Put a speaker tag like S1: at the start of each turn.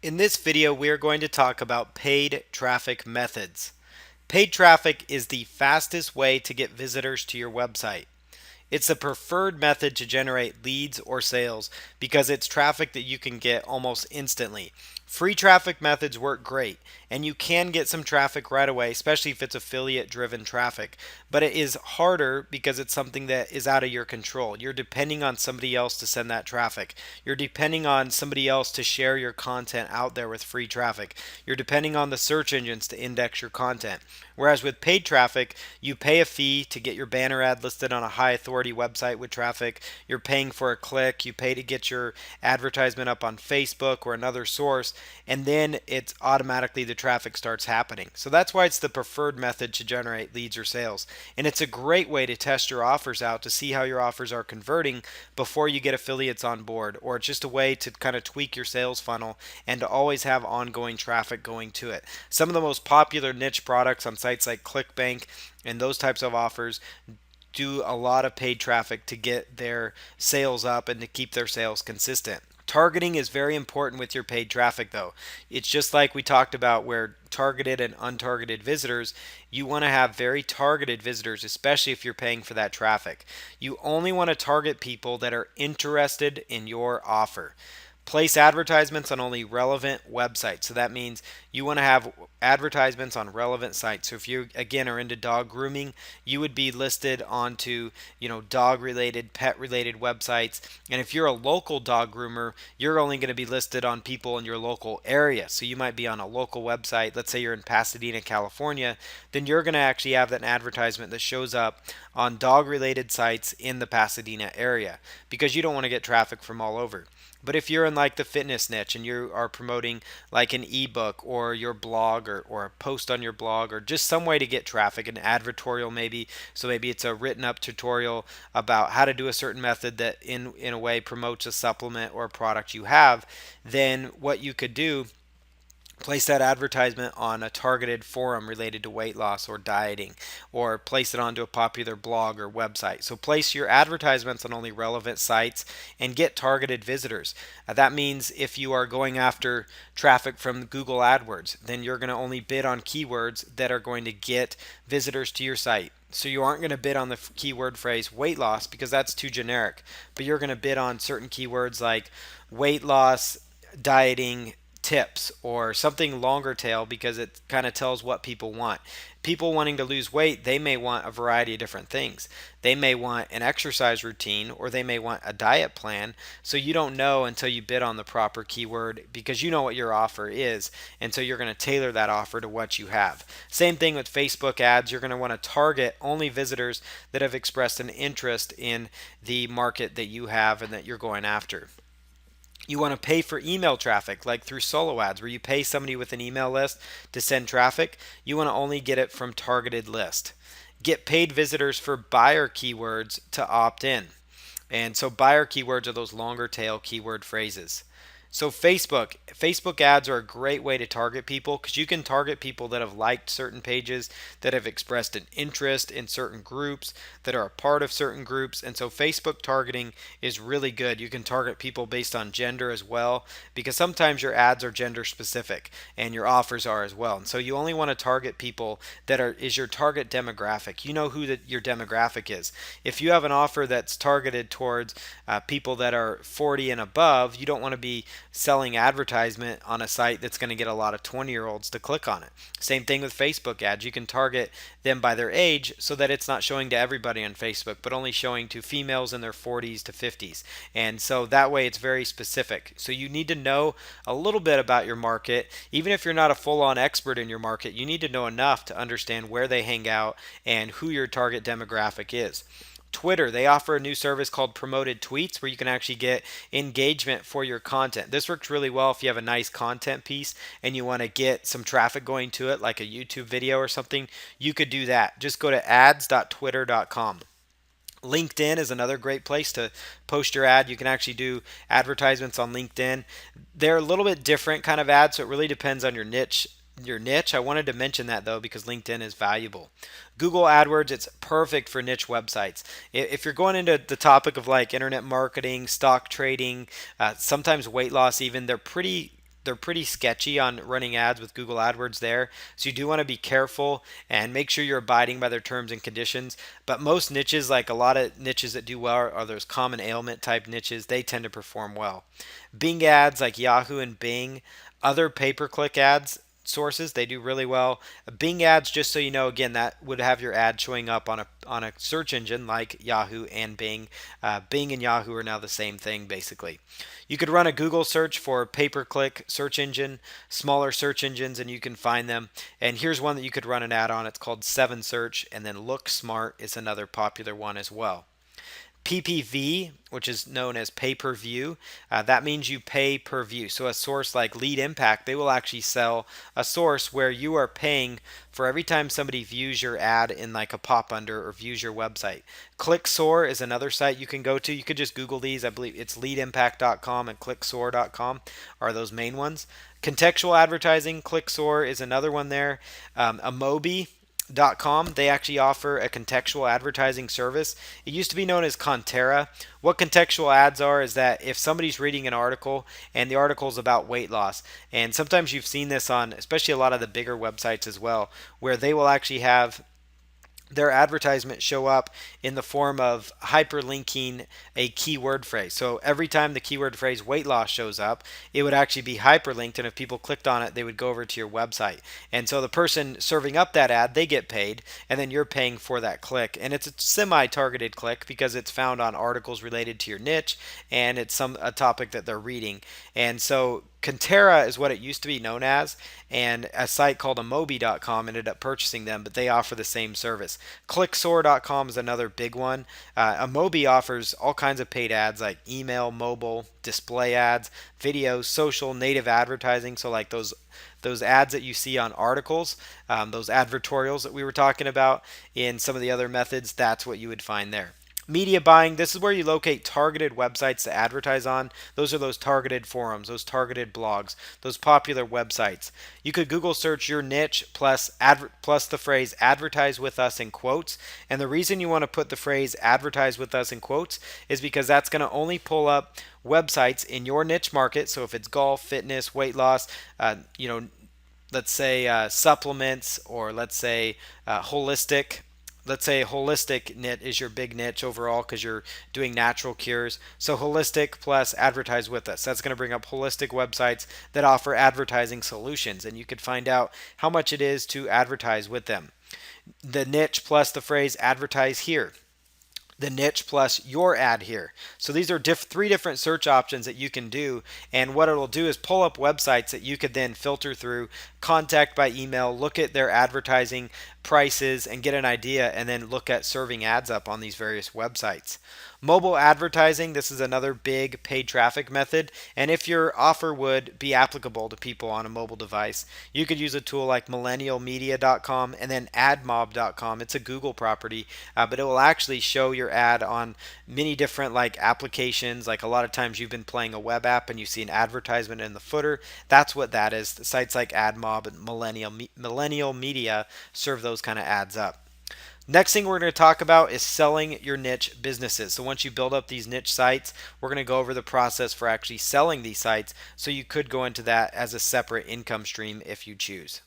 S1: In this video, we are going to talk about paid traffic methods. Paid traffic is the fastest way to get visitors to your website. It's the preferred method to generate leads or sales because it's traffic that you can get almost instantly. Free traffic methods work great, and you can get some traffic right away, especially if it's affiliate driven traffic. But it is harder because it's something that is out of your control. You're depending on somebody else to send that traffic. You're depending on somebody else to share your content out there with free traffic. You're depending on the search engines to index your content. Whereas with paid traffic, you pay a fee to get your banner ad listed on a high authority website with traffic. You're paying for a click. You pay to get your advertisement up on Facebook or another source, and then it's automatically the traffic starts happening. So that's why it's the preferred method to generate leads or sales. And it's a great way to test your offers out to see how your offers are converting before you get affiliates on board, or it's just a way to kind of tweak your sales funnel and to always have ongoing traffic going to it. Some of the most popular niche products on sites like ClickBank and those types of offers do a lot of paid traffic to get their sales up and to keep their sales consistent. Targeting is very important with your paid traffic, though. It's just like we talked about where targeted and untargeted visitors, you want to have very targeted visitors, especially if you're paying for that traffic. You only want to target people that are interested in your offer. Place advertisements on only relevant websites. So that means you want to have advertisements on relevant sites. So if you again are into dog grooming, you would be listed onto, dog related, pet related websites. And if you're a local dog groomer, you're only going to be listed on people in your local area. So you might be on a local website. Let's say you're in Pasadena, California, then you're going to actually have that advertisement that shows up on dog related sites in the Pasadena area because you don't want to get traffic from all over. But if you're in like the fitness niche and you are promoting like an ebook or your blog or a post on your blog or just some way to get traffic, an advertorial maybe, so maybe it's a written up tutorial about how to do a certain method that in a way promotes a supplement or a product you have, then what you could do, place that advertisement on a targeted forum related to weight loss or dieting, or place it onto a popular blog or website. So place your advertisements on only relevant sites and get targeted visitors. That means if you are going after traffic from Google AdWords, then you're going to only bid on keywords that are going to get visitors to your site. So you aren't going to bid on the keyword phrase weight loss because that's too generic, but you're going to bid on certain keywords like weight loss, dieting, tips, or something longer tail because it kind of tells what people want. People wanting to lose weight, they may want a variety of different things. They may want an exercise routine or they may want a diet plan. So you don't know until you bid on the proper keyword because you know what your offer is. And so you're going to tailor that offer to what you have. Same thing with Facebook ads. You're going to want to target only visitors that have expressed an interest in the market that you have and that you're going after. You want to pay for email traffic, like through solo ads, where you pay somebody with an email list to send traffic. You want to only get it from targeted list. Get paid visitors for buyer keywords to opt in. And so buyer keywords are those longer tail keyword phrases. So Facebook ads are a great way to target people because you can target people that have liked certain pages, that have expressed an interest in certain groups, that are a part of certain groups. And so Facebook targeting is really good. You can target people based on gender as well because sometimes your ads are gender specific and your offers are as well. And so you only want to target people that is your target demographic. You know who your demographic is. If you have an offer that's targeted towards people that are 40 and above, you don't want to be selling advertisement on a site that's going to get a lot of 20-year-olds to click on it. Same thing with Facebook ads. You can target them by their age so that it's not showing to everybody on Facebook, but only showing to females in their 40s to 50s. And so that way it's very specific. So you need to know a little bit about your market. Even if you're not a full-on expert in your market, you need to know enough to understand where they hang out and who your target demographic is. Twitter, they offer a new service called Promoted Tweets where you can actually get engagement for your content. This works really well if you have a nice content piece and you want to get some traffic going to it, like a YouTube video or something. You could do that. Just go to ads.twitter.com. LinkedIn is another great place to post your ad. You can actually do advertisements on LinkedIn. They're a little bit different kind of ads, so it really depends on your niche. I wanted to mention that though because LinkedIn is valuable. Google AdWords, it's perfect for niche websites. If you're going into the topic of like internet marketing, stock trading, sometimes weight loss even, they're pretty they're pretty sketchy on running ads with Google AdWords there. So you do want to be careful and make sure you're abiding by their terms and conditions. But most niches, like a lot of niches that do well, are those common ailment type niches. They tend to perform well. Bing ads like Yahoo and Bing, other pay-per-click ads sources, they do really well. Bing ads, just so you know, again, that would have your ad showing up on a search engine like Yahoo and Bing. Bing and Yahoo are now the same thing basically. You could run a Google search for pay-per-click search engine, smaller search engines, and you can find them. And here's one that you could run an ad on. It's called 7 Search, and then Look Smart is another popular one as well. PPV, which is known as pay per view, that means you pay per view. So a source like Lead Impact, they will actually sell a source where you are paying for every time somebody views your ad in like a pop under or views your website. ClickSoar is another site you can go to. You could just Google these. I believe it's leadimpact.com and clicksoar.com are those main ones. Contextual advertising, ClickSoar is another one there. Amobi.com, they actually offer a contextual advertising service. It used to be known as Contera. What contextual ads are is that if somebody's reading an article and the article is about weight loss, and sometimes you've seen this on especially a lot of the bigger websites as well, where they will actually have their advertisement show up in the form of hyperlinking a keyword phrase. So every time the keyword phrase weight loss shows up, it would actually be hyperlinked, and if people clicked on it, they would go over to your website. And so the person serving up that ad, they get paid, and then you're paying for that click. And it's a semi-targeted click because it's found on articles related to your niche, and it's a topic that they're reading. And so Contera is what it used to be known as, and a site called Amobi.com ended up purchasing them, but they offer the same service. ClickSoar.com is another big one. Amobi offers all kinds of paid ads like email, mobile, display ads, videos, social, native advertising. So like those ads that you see on articles, those advertorials that we were talking about in some of the other methods, that's what you would find there. Media buying, this is where you locate targeted websites to advertise on. Those are those targeted forums, those targeted blogs, those popular websites. You could Google search your niche plus the phrase advertise with us in quotes. And the reason you want to put the phrase advertise with us in quotes is because that's going to only pull up websites in your niche market. So if it's golf, fitness, weight loss, let's say supplements, or let's say holistic. Let's say holistic niche is your big niche overall because you're doing natural cures. So holistic plus advertise with us. That's going to bring up holistic websites that offer advertising solutions, and you could find out how much it is to advertise with them. The niche plus the phrase advertise here. The niche plus your ad here. So these are three different search options that you can do, and what it'll do is pull up websites that you could then filter through, contact by email, look at their advertising prices and get an idea, and then look at serving ads up on these various websites. Mobile advertising, this is another big paid traffic method, and if your offer would be applicable to people on a mobile device, you could use a tool like millennialmedia.com and then admob.com. It's a Google property, but it will actually show your ad on many different like applications. Like a lot of times you've been playing a web app and you see an advertisement in the footer. That's what that is. Sites like AdMob and Millennial Media serve those kind of ads up. Next thing we're going to talk about is selling your niche businesses. So once you build up these niche sites, we're going to go over the process for actually selling these sites. So you could go into that as a separate income stream if you choose.